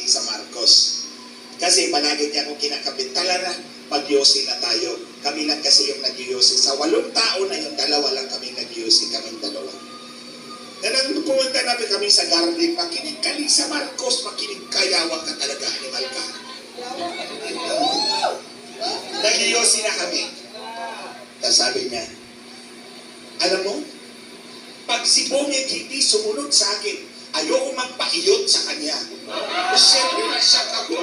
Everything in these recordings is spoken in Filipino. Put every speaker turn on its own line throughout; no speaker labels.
Lisa Marcos. Kasi palagi niya akong kinakabit, tala na, mag-yosi na tayo. Kami lang kasi yung nag-yosi. Sa 8 tao na yung 2 lang kami nag-yosi, kaming 2. Na nang pumunta namin kami sa garden, makinig ka Lisa Marcos, makinig ka, yawa ka talaga, animal ka. Nag-yosi na kami. Tapos sabi niya, alam mo, pag si Bongit hindi sumunod sa akin, ayoko magpaiyot sa kanya. Siyempre, nasyak ako.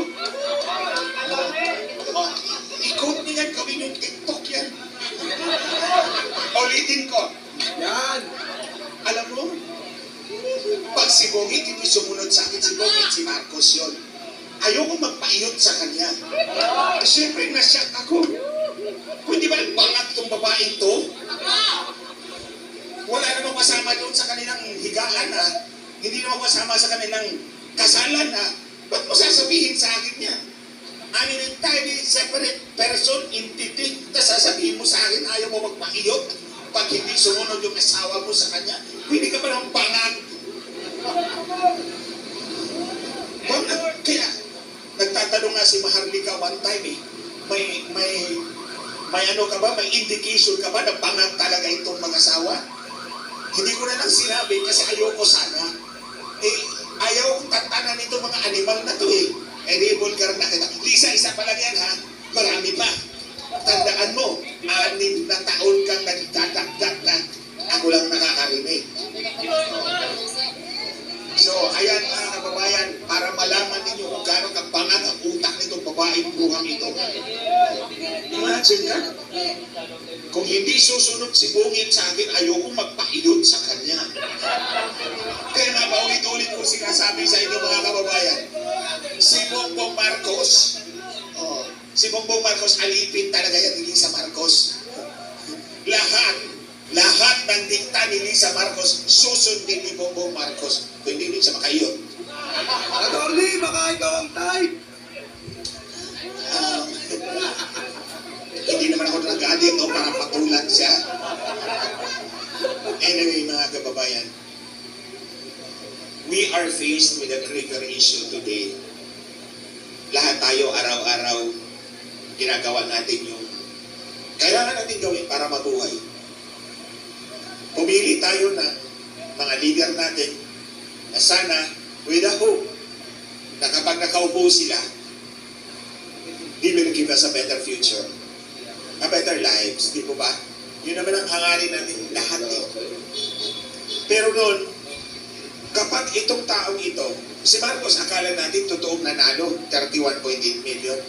Ikot niyan gawin yung TikTok yan. Ulitin ko.
Yan!
Alam mo, pag si Bongit hindi sumunod sa akin, si Bongit, si Marcos yun. Ayoko magpaiyot sa kanya. Siyempre, nasyak ako. Kung di ba nagbangat itong babaeng to? Wala namang kasama doon sa kanilang higaan na, hindi naman kasama sa kanilang kasalan na, ba't mo sasabihin sa akin niya? I'm an entirely separate person, entity, tapos sasabihin mo sa akin, ayaw mo magpaiyot pag hindi sumunod yung asawa mo sa kanya. Pwede ka ba ng bangat? Kaya, nagtatanong nga si Maharlika one time may ano ka ba, may indication ka ba na bangat talaga itong mag-asawa? Hindi ko na lang sinabi kasi ayoko sana. Ayaw kong tantanan nito mga animal na to eh. Di vulgar na kita. Lisa, isa pa lang yan ha. Marami pa. Tandaan mo, 6 na taon kang nagdadagdag na ako lang nakakarinig. So, ayan mga kababayan, para malaman ninyo kung gano'ng kabangat ang utak nitong babaeng buhang ito. Imagine ka, kung hindi susunod si Bongit sa akin, ayoko magpaiyot sa kanya. Kaya nga paulit-ulit ko sinasabi sa inyo mga kababayan, si Bongbong Marcos, si Bongbong Marcos, alipin talaga yan ni Lisa Marcos. Lahat ng dikta ni Lisa Marcos, susundin ni Bongbong Marcos. Kung hindi siya makaiyot.
Attorney, baka ikaw ang type!
Hindi naman ako nag-adit o para patulan siya. Anyway, mga kababayan, we are faced with a critical issue today. Lahat tayo araw-araw ginagawa natin yung kailangan natin gawin para mabuhay. Pumili tayo na mga leader natin na sana with a hope na kapag nakaupo sila, they will give us a better future, a better lives, di po ba? Yun naman ang hangarin natin lahat eh. Pero noon, kapag itong taong ito, si Marcos akala natin totoong nanalo, 31.8 million.